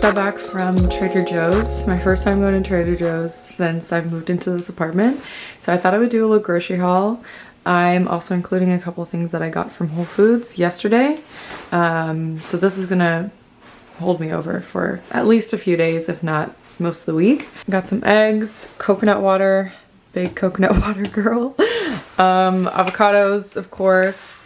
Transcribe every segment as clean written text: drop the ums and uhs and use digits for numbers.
got back from Trader Joe's. My first time going to Trader Joe's since I've moved into this apartment. So I thought I would do a little grocery haul. I'm also including a couple things that I got from Whole Foods yesterday. So this is gonna hold me over for at least a few days, if not most of the week. Got some eggs, coconut water, big coconut water girl. Avocados, of course.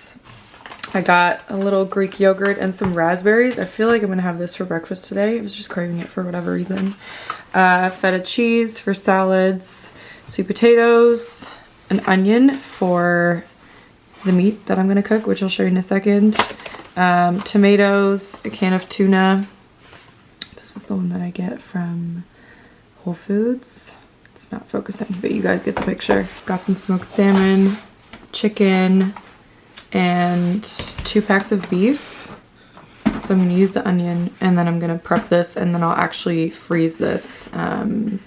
I got a little Greek yogurt and some raspberries. I feel like I'm gonna have this for breakfast today. I was just craving it for whatever reason. Feta cheese for salads, sweet potatoes, an onion for the meat that I'm gonna cook, which I'll show you in a second. Tomatoes, a can of tuna. This is the one that I get from Whole Foods. It's not focusing, but you guys get the picture. Got some smoked salmon, chicken, and 2 packs of beef. So I'm gonna use the onion and then I'm gonna prep this and then I'll actually freeze this and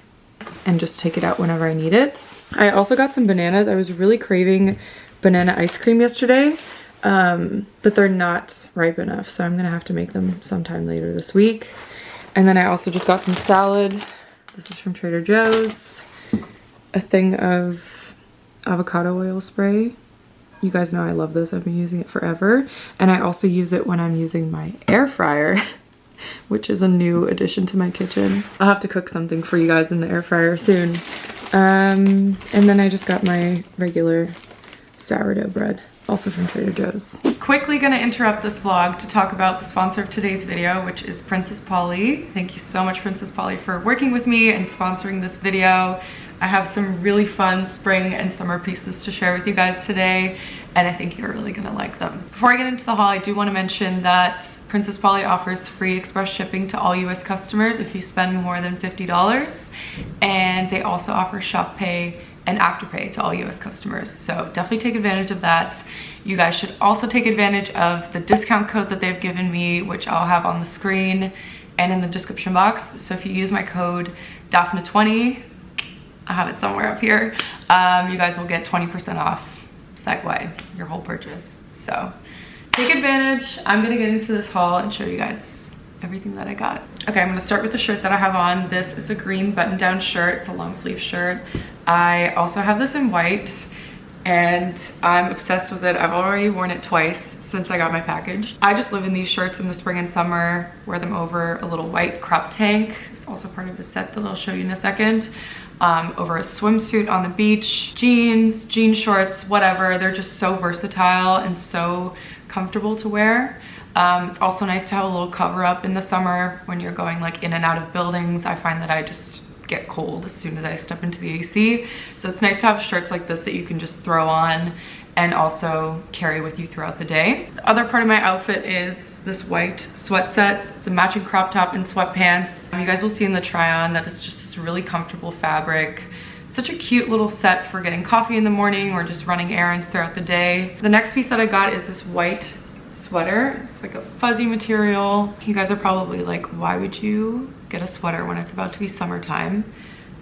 just take it out whenever I need it. I also got some bananas. I was really craving banana ice cream yesterday, but they're not ripe enough. So I'm gonna have to make them sometime later this week. And then I also just got some salad. This is from Trader Joe's. A thing of avocado oil spray. You guys know I love this. I've been using it forever. And I also use it when I'm using my air fryer, which is a new addition to my kitchen. I'll have to cook something for you guys in the air fryer soon. And then I just got my regular sourdough bread, also from Trader Joe's. Quickly gonna interrupt this vlog to talk about the sponsor of today's video, which is Princess Polly. Thank you so much, Princess Polly, for working with me and sponsoring this video. I have some really fun spring and summer pieces to share with you guys today, and I think you're really gonna like them. Before I get into the haul, I do want to mention that Princess Polly offers free express shipping to all US customers if you spend more than $50, and they also offer ShopPay and AfterPay to all US customers. So definitely take advantage of that. You guys should also take advantage of the discount code that they've given me, which I'll have on the screen and in the description box. So if you use my code Daph-nuh20, I have it somewhere up here, you guys will get 20% off site-wide, your whole purchase. So take advantage. I'm gonna get into this haul and show you guys everything that I got. Okay, I'm gonna start with the shirt that I have on. This is a green button-down shirt. It's a long sleeve shirt. I also have this in white and I'm obsessed with it. I've already worn it twice since I got my package. I just live in these shirts in the spring and summer, wear them over a little white crop tank. It's also part of a set that I'll show you in a second. Over a swimsuit on the beach, jeans, jean shorts, whatever. They're just so versatile and so comfortable to wear. It's also nice to have a little cover up in the summer when you're going like in and out of buildings. I find that I just get cold as soon as I step into the AC. So it's nice to have shirts like this that you can just throw on and also carry with you throughout the day. The other part of my outfit is this white sweat set. It's a matching crop top and sweatpants. You guys will see in the try on that it's just this really comfortable fabric. Such a cute little set for getting coffee in the morning or just running errands throughout the day. The next piece that I got is this white sweater. It's like a fuzzy material. You guys are probably like, why would you get a sweater when it's about to be summertime?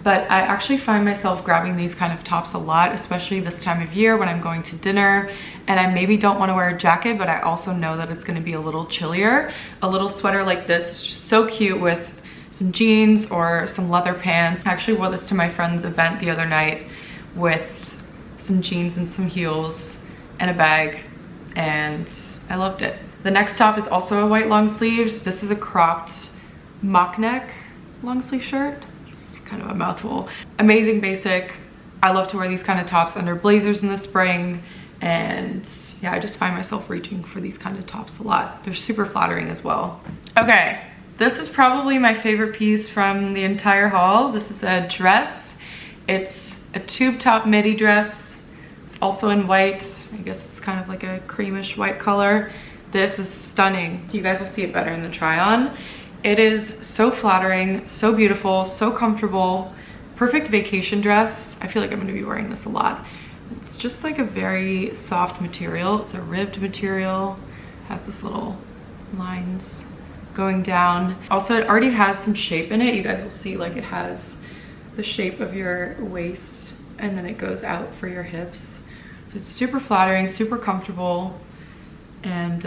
But I actually find myself grabbing these kind of tops a lot, especially this time of year when I'm going to dinner and I maybe don't want to wear a jacket, but I also know that it's going to be a little chillier. A little sweater like this is just so cute with some jeans or some leather pants. I actually wore this to my friend's event the other night with some jeans and some heels and a bag, and I loved it. The next top is also a white long sleeve. This is a cropped mock neck long sleeve shirt. Kind of a mouthful. Amazing basic. I love to wear these kind of tops under blazers in the spring, and yeah, I just find myself reaching for these kind of tops a lot. They're super flattering as well. Okay, this is probably my favorite piece from the entire haul. This is a dress. It's a tube top midi dress. It's also in white. I guess it's kind of like a creamish white color. This is stunning. So you guys will see it better in the try on. It is so flattering, so beautiful, so comfortable. Perfect vacation dress. I feel like I'm gonna be wearing this a lot. It's just like a very soft material. It's a ribbed material. Has this little lines going down. Also, it already has some shape in it. You guys will see like it has the shape of your waist and then it goes out for your hips. So it's super flattering, super comfortable. And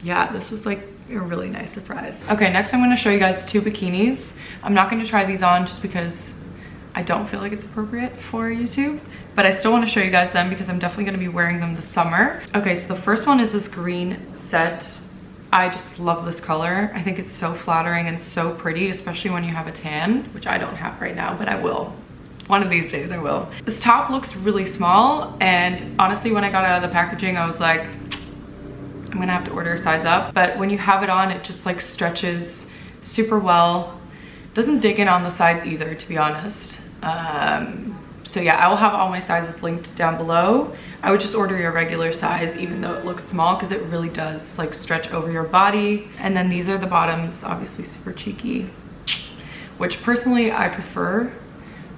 yeah, this was like a really nice surprise. Okay, next I'm going to show you guys 2 bikinis. I'm not going to try these on just because I don't feel like it's appropriate for YouTube, but I still want to show you guys them because I'm definitely going to be wearing them this summer. Okay, so the first one is this green set. I just love this color. I think it's so flattering and so pretty, especially when you have a tan, which I don't have right now, but I will. One of these days I will. This top looks really small, and honestly when I got out of the packaging I was like, I'm gonna have to order a size up. But when you have it on, it just like stretches super well. Doesn't dig in on the sides either, to be honest. So yeah, I will have all my sizes linked down below. I would just order your regular size even though it looks small, because it really does like stretch over your body. And then these are the bottoms, obviously super cheeky, which personally I prefer.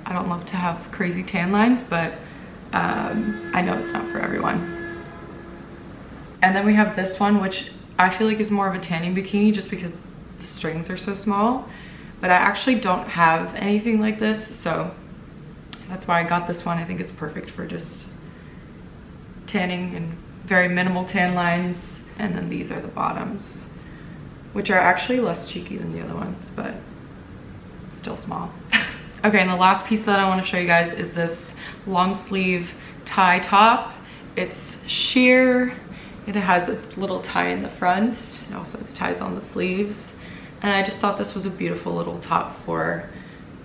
I don't love to have crazy tan lines, but I know it's not for everyone. And then we have this one, which I feel like is more of a tanning bikini just because the strings are so small. But I actually don't have anything like this, so that's why I got this one. I think it's perfect for just tanning and very minimal tan lines. And then these are the bottoms, which are actually less cheeky than the other ones, but still small. Okay, and the last piece that I want to show you guys is this long sleeve tie top. It's sheer. It has a little tie in the front. It also has ties on the sleeves. And I just thought this was a beautiful little top for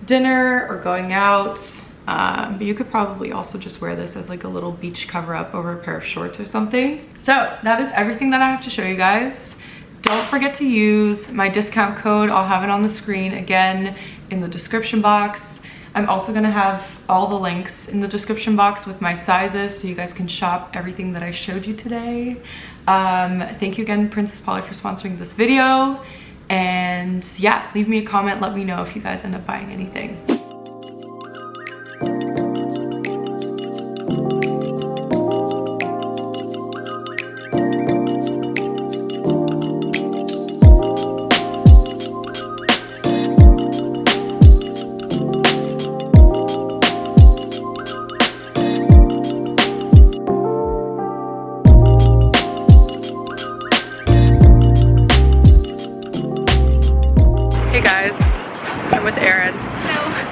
dinner or going out. But you could probably also just wear this as like a little beach cover up over a pair of shorts or something. So that is everything that I have to show you guys. Don't forget to use my discount code. I'll have it on the screen again in the description box. I'm also gonna have all the links in the description box with my sizes so you guys can shop everything that I showed you today. Thank you again, Princess Polly, for sponsoring this video. And yeah, leave me a comment, let me know if you guys end up buying anything.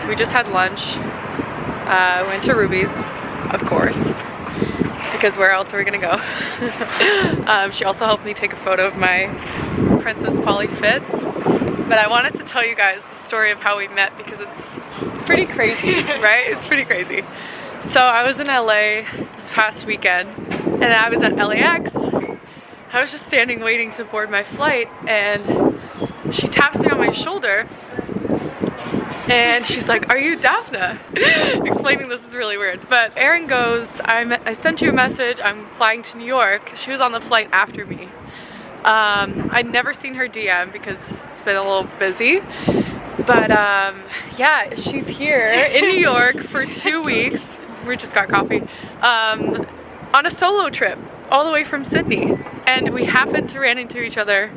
We just had lunch. Went to Ruby's, of course, because where else are we gonna go? She also helped me take a photo of my Princess Polly fit. But I wanted to tell you guys the story of how we met because it's pretty crazy, right? It's pretty crazy. So I was in LA this past weekend, and I was at LAX. I was just standing waiting to board my flight, and she taps me on my shoulder. And she's like, "Are you Daph-nuh?" Explaining this is really weird. But Erin goes, I sent you a message, I'm flying to New York. She was on the flight after me. I'd never seen her DM because it's been a little busy. But yeah, she's here in New York for 2 weeks. We just got coffee. On a solo trip all the way from Sydney. And we happened to run into each other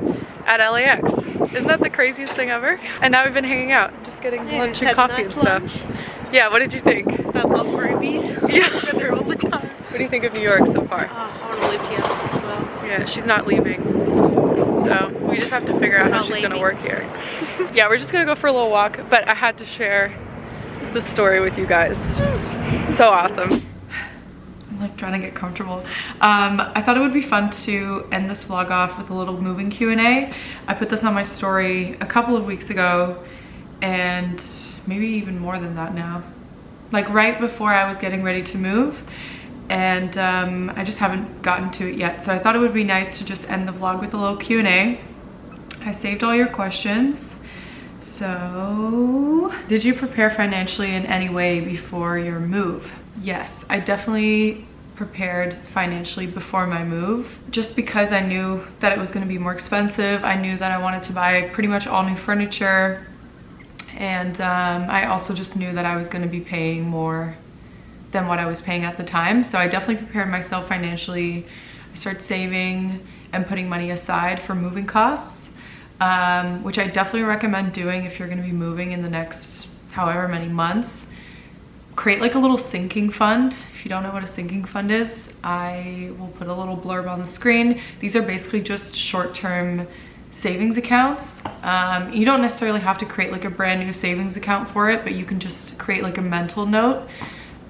at LAX. Isn't that the craziest thing ever? And now we've been hanging out, just getting lunch and coffee and stuff. Yeah, what did you think? I love Ruby's. Yeah. I go there all the time. What do you think of New York so far? I want to live here as well. Yeah, she's not leaving. So we just have to figure out how she's gonna work here. Yeah, we're just gonna go for a little walk, but I had to share the story with you guys. It's just so awesome. I'm like trying to get comfortable. I thought it would be fun to end this vlog off with a little moving Q&A. I put this on my story a couple of weeks ago, and maybe even more than that now. Like right before I was getting ready to move, and I just haven't gotten to it yet. So I thought it would be nice to just end the vlog with a little Q&A. I saved all your questions. So, did you prepare financially in any way before your move? Yes, I definitely prepared financially before my move, just because I knew that it was going to be more expensive. I knew that I wanted to buy pretty much all new furniture, and I also just knew that I was going to be paying more than what I was paying at the time. So I definitely prepared myself financially. I started saving and putting money aside for moving costs, which I definitely recommend doing if you're going to be moving in the next however many months. Create like a little sinking fund. If you don't know what a sinking fund is, I will put a little blurb on the screen. These are basically just short-term savings accounts. You don't necessarily have to create like a brand new savings account for it, but you can just create like a mental note.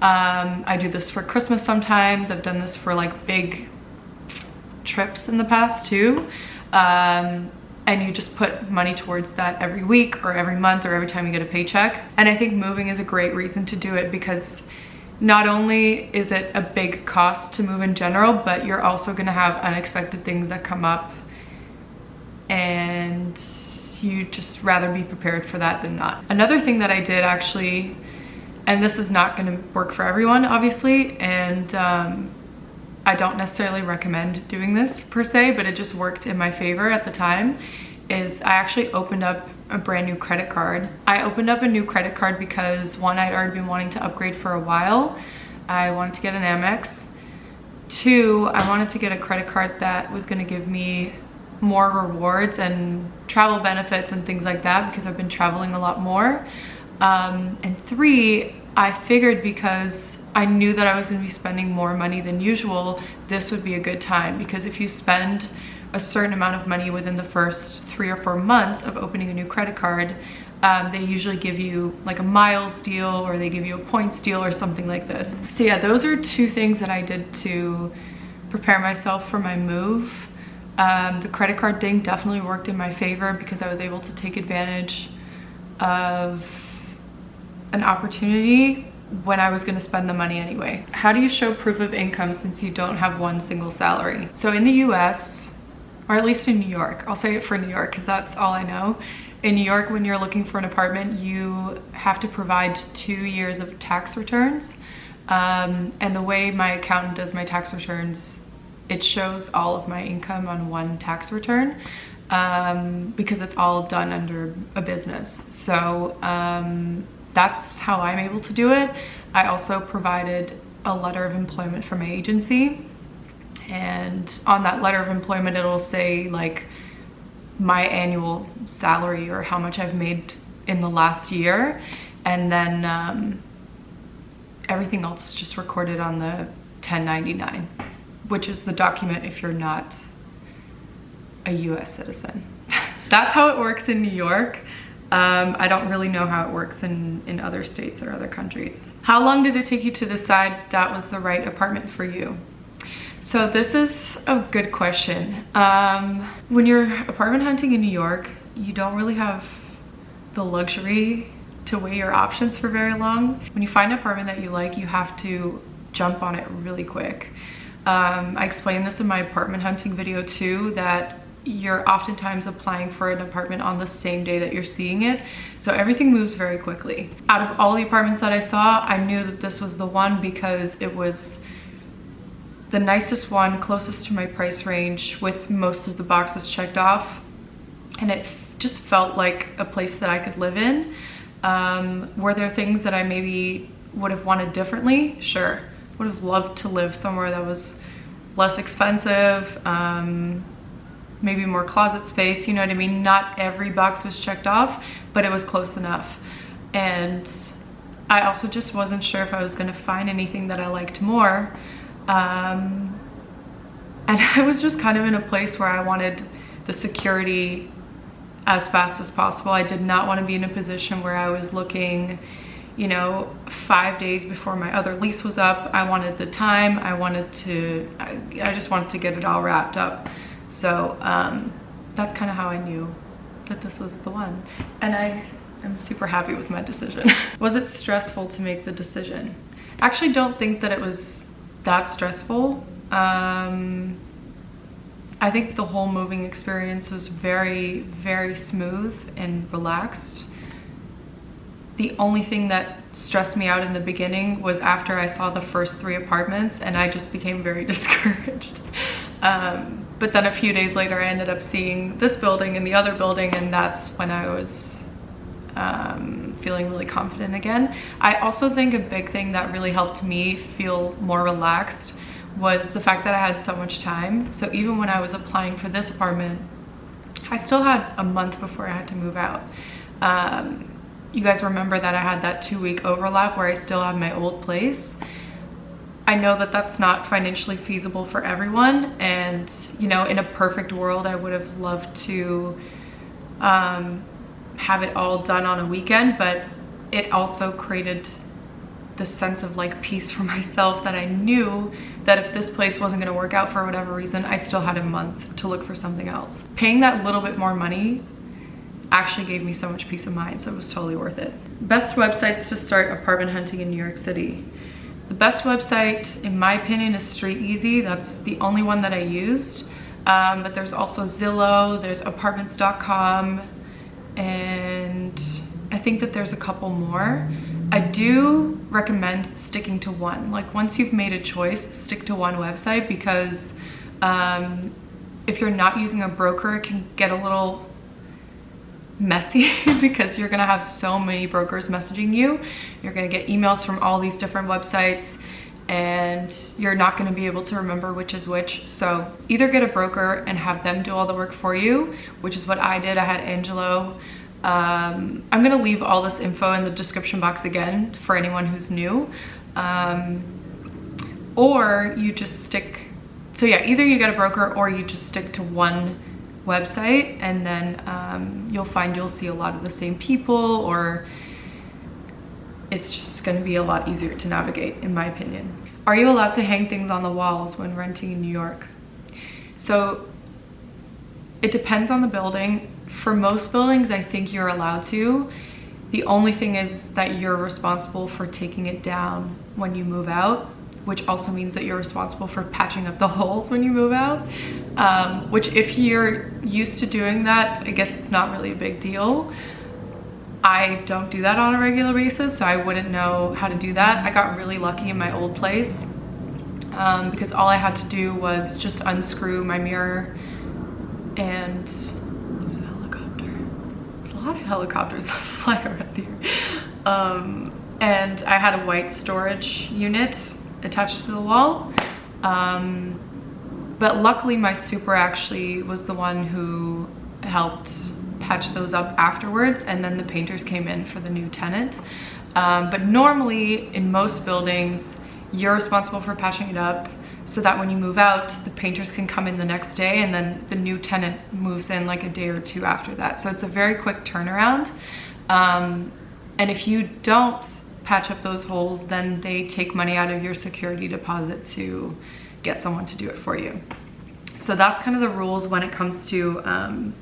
I do this for Christmas sometimes. I've done this for like big trips in the past too. And you just put money towards that every week or every month or every time you get a paycheck. And I think moving is a great reason to do it, because not only is it a big cost to move in general, but you're also gonna have unexpected things that come up, and you just rather be prepared for that than not. Another thing that I did actually, and this is not gonna work for everyone obviously, and I don't necessarily recommend doing this per se, but it just worked in my favor at the time, is I actually opened up a brand new credit card. I opened up a new credit card because one, I'd already been wanting to upgrade for a while. I wanted to get an Amex. Two, I wanted to get a credit card that was gonna give me more rewards and travel benefits and things like that, because I've been traveling a lot more. And three, I figured because I knew that I was going to be spending more money than usual, this would be a good time, because if you spend a certain amount of money within the first 3 or 4 months of opening a new credit card, they usually give you like a miles deal, or they give you a points deal or something like this. So yeah, those are 2 things that I did to prepare myself for my move. The credit card thing definitely worked in my favor because I was able to take advantage of an opportunity when I was going to spend the money anyway. How do you show proof of income since you don't have one single salary? So in the US, or at least in New York, I'll say it for New York because that's all I know. In New York, when you're looking for an apartment, you have to provide 2 years of tax returns. And the way my accountant does my tax returns, it shows all of my income on one tax return, because it's all done under a business. So that's how I'm able to do it. I also provided a letter of employment from my agency, and on that letter of employment it'll say like my annual salary or how much I've made in the last year, and then everything else is just recorded on the 1099, which is the document if you're not a US citizen. That's how it works in New York. I don't really know how it works in other states or other countries. How long did it take you to decide that was the right apartment for you? So this is a good question. When you're apartment hunting in New York, you don't really have the luxury to weigh your options for very long. When you find an apartment that you like, you have to jump on it really quick. I explained this in my apartment hunting video too, that you're oftentimes applying for an apartment on the same day that you're seeing it. So everything moves very quickly. Out of all the apartments that I saw, I knew that this was the one because it was the nicest one, closest to my price range, with most of the boxes checked off. And it just felt like a place that I could live in. Were there things that I maybe would have wanted differently? Sure. Would have loved to live somewhere that was less expensive, maybe more closet space, you know what I mean? Not every box was checked off, but it was close enough. And I also just wasn't sure if I was gonna find anything that I liked more. And I was just kind of in a place where I wanted the security as fast as possible. I did not want to be in a position where I was looking, you know, 5 days before my other lease was up. I wanted the time, I just wanted to get it all wrapped up. So that's kind of how I knew that this was the one. And I am super happy with my decision. Was it stressful to make the decision? I actually don't think that it was that stressful. I think the whole moving experience was very, very smooth and relaxed. The only thing that stressed me out in the beginning was after I saw the first 3 apartments, and I just became very discouraged. But then a few days later, I ended up seeing this building and the other building, and that's when I was feeling really confident again. I also think a big thing that really helped me feel more relaxed was the fact that I had so much time. So even when I was applying for this apartment, I still had a month before I had to move out. You guys remember that I had that 2-week overlap where I still have my old place. I know that that's not financially feasible for everyone, and you know, in a perfect world I would have loved to have it all done on a weekend, but it also created this sense of like peace for myself that I knew that if this place wasn't going to work out for whatever reason, I still had a month to look for something else. Paying that little bit more money actually gave me so much peace of mind, so it was totally worth it. Best websites to start apartment hunting in New York City. The best website, in my opinion, is Street Easy. That's the only one that I used. But there's also Zillow, there's apartments.com, and I think that there's a couple more. I do recommend sticking to one. Like once you've made a choice, stick to one website, because if you're not using a broker, it can get a little messy because you're gonna have so many brokers messaging you. You're gonna get emails from all these different websites and you're not gonna be able to remember which is which. So either get a broker and have them do all the work for you, which is what I did. I had Angelo. I'm gonna leave all this info in the description box again for anyone who's new. Or you just stick, so yeah, either you get a broker or you just stick to one website, and then you'll see a lot of the same people, or it's just going to be a lot easier to navigate, in my opinion. Are you allowed to hang things on the walls when renting in New York? So it depends on the building. For most buildings, I think you're allowed to. The only thing is that you're responsible for taking it down when you move out, which also means that you're responsible for patching up the holes when you move out, which if you're used to doing that, I guess it's not really a big deal. I don't do that on a regular basis, so I wouldn't know how to do that. I got really lucky in my old place because all I had to do was just unscrew my mirror, and there's a helicopter. There's a lot of helicopters that fly around here. And I had a white storage unit attached to the wall, but luckily my super actually was the one who helped patch those up afterwards, and then the painters came in for the new tenant. But normally in most buildings you're responsible for patching it up so that when you move out, the painters can come in the next day, and then the new tenant moves in like a day or two after that. So it's a very quick turnaround, and if you don't patch up those holes, then they take money out of your security deposit to get someone to do it for you. So that's kind of the rules when it comes to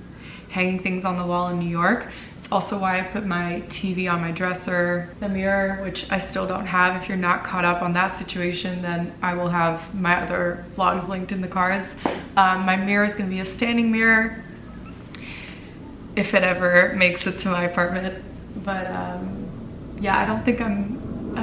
hanging things on the wall in New York. It's also why I put my TV on my dresser. The mirror, which I still don't have. If you're not caught up on that situation, then I will have my other vlogs linked in the cards. My mirror is gonna be a standing mirror if it ever makes it to my apartment. But yeah, I don't think I'm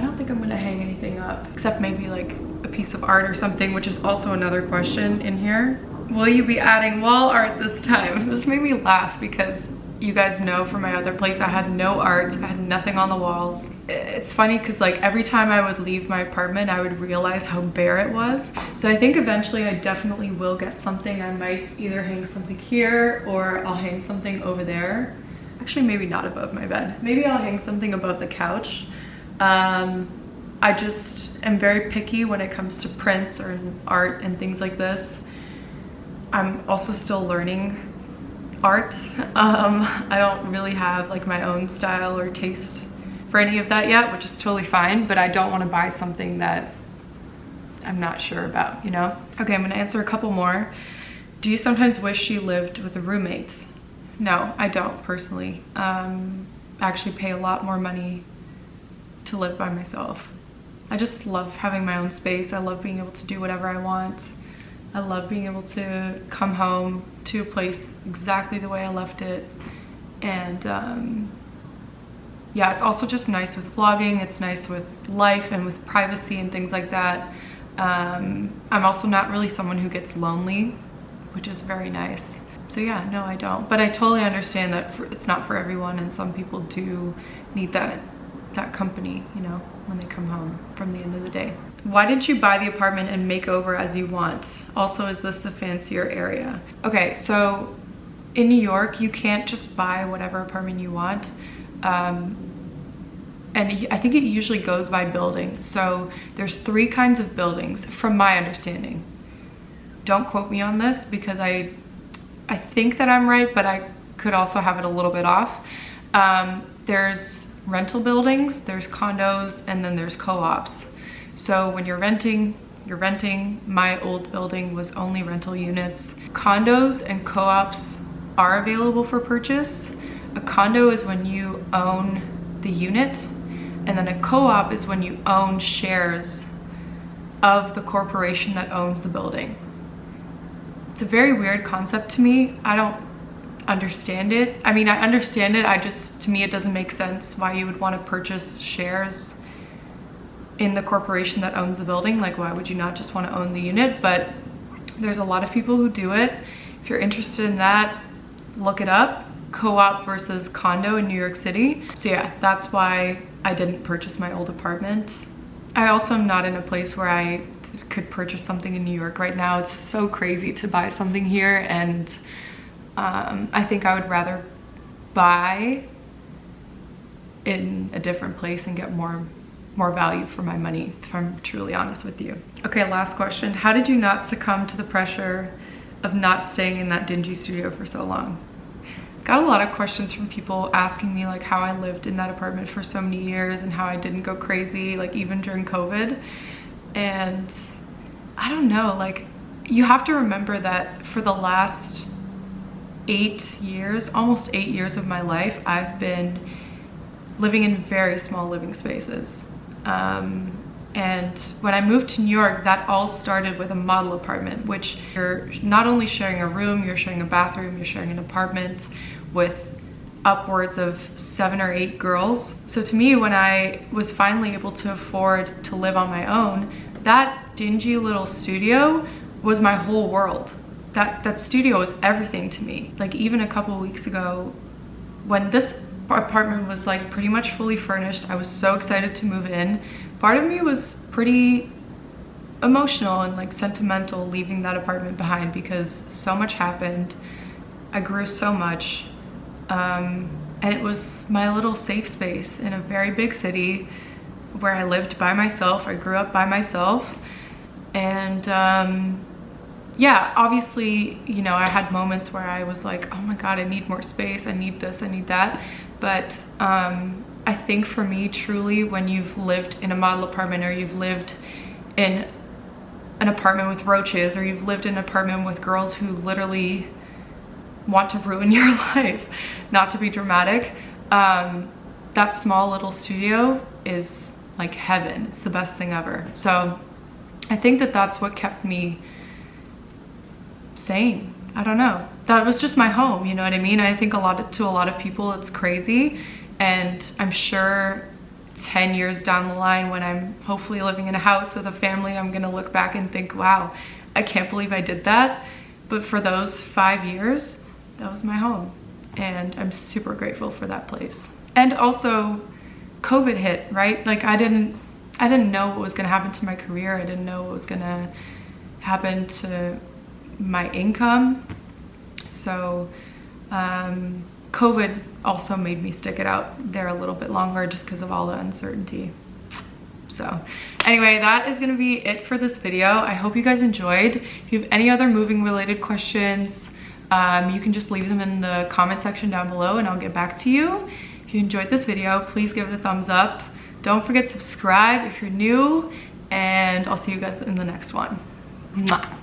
gonna hang anything up, except maybe like a piece of art or something, which is also another question in here. Will you be adding wall art this time? This made me laugh because you guys know from my other place I had no art, I had nothing on the walls. It's funny because like every time I would leave my apartment, I would realize how bare it was. So I think eventually I definitely will get something. I might either hang something here or I'll hang something over there. Actually, maybe not above my bed. Maybe I'll hang something above the couch. I just am very picky when it comes to prints or art and things like this. I'm also still learning art. I don't really have like my own style or taste for any of that yet, which is totally fine, but I don't want to buy something that I'm not sure about, you know? Okay, I'm gonna answer a couple more. Do you sometimes wish you lived with a roommate? No, I don't personally. I actually pay a lot more money to live by myself. I just love having my own space. I love being able to do whatever I want. I love being able to come home to a place exactly the way I left it. And yeah, it's also just nice with vlogging. It's nice with life and with privacy and things like that. I'm also not really someone who gets lonely, which is very nice. So yeah, no, I don't. But I totally understand that it's not for everyone, and some people do need that company, you know, when they come home from the end of the day. Why did you buy the apartment and make over as you want? Also, is this a fancier area? Okay, so in New York, you can't just buy whatever apartment you want. and I think it usually goes by building. So there's 3 kinds of buildings from my understanding. Don't quote me on this because I think that I'm right, but I could also have it a little bit off. There's rental buildings, there's condos, and then there's co-ops. So when you're renting, my old building was only rental units. Condos and co-ops are available for purchase. A condo is when you own the unit, and then a co-op is when you own shares of the corporation that owns the building. It's a very weird concept to me. I don't understand it. I mean, I understand it. To me, it doesn't make sense why you would want to purchase shares in the corporation that owns the building. Like, why would you not just want to own the unit? But there's a lot of people who do it. If you're interested in that, look it up. Co-op versus condo in New York City. So yeah, that's why I didn't purchase my old apartment. I also am not in a place where I could purchase something in New York right now. It's so crazy to buy something here, and I think I would rather buy in a different place and get more value for my money, if I'm truly honest with you. Okay, last question. How did you not succumb to the pressure of not staying in that dingy studio for so long? Got a lot of questions from people asking me like how I lived in that apartment for so many years and how I didn't go crazy, like even during COVID. And I don't know, like, you have to remember that for the last 8 years, almost 8 years of my life, I've been living in very small living spaces. And when I moved to New York, that all started with a model apartment, which you're not only sharing a room, you're sharing a bathroom, you're sharing an apartment with upwards of 7 or 8 girls. So to me, when I was finally able to afford to live on my own, that dingy little studio was my whole world. That studio was everything to me. Like, even a couple weeks ago, when this apartment was like pretty much fully furnished, I was so excited to move in. Part of me was pretty emotional and like sentimental leaving that apartment behind because so much happened. I grew so much. And it was my little safe space in a very big city where I lived by myself. I grew up by myself. And yeah, obviously, you know, I had moments where I was like, oh my God, I need more space. I need this, I need that. But I think for me, truly, when you've lived in a model apartment, or you've lived in an apartment with roaches, or you've lived in an apartment with girls who literally want to ruin your life, not to be dramatic, that small little studio is like heaven. It's the best thing ever. So I think that that's what kept me sane. I don't know. That was just my home, you know what I mean? I think to a lot of people it's crazy, and I'm sure 10 years down the line, when I'm hopefully living in a house with a family, I'm gonna look back and think, wow, I can't believe I did that. But for those 5 years, that was my home, and I'm super grateful for that place. And also, COVID hit, right? Like, I didn't know what was gonna happen to my career. I didn't know what was gonna happen to my income. So COVID also made me stick it out there a little bit longer just because of all the uncertainty. So anyway, that is gonna be it for this video. I hope you guys enjoyed. If you have any other moving related questions, you can just leave them in the comment section down below and I'll get back to you. If you enjoyed this video, please give it a thumbs up. Don't forget to subscribe if you're new, and I'll see you guys in the next one. Mwah.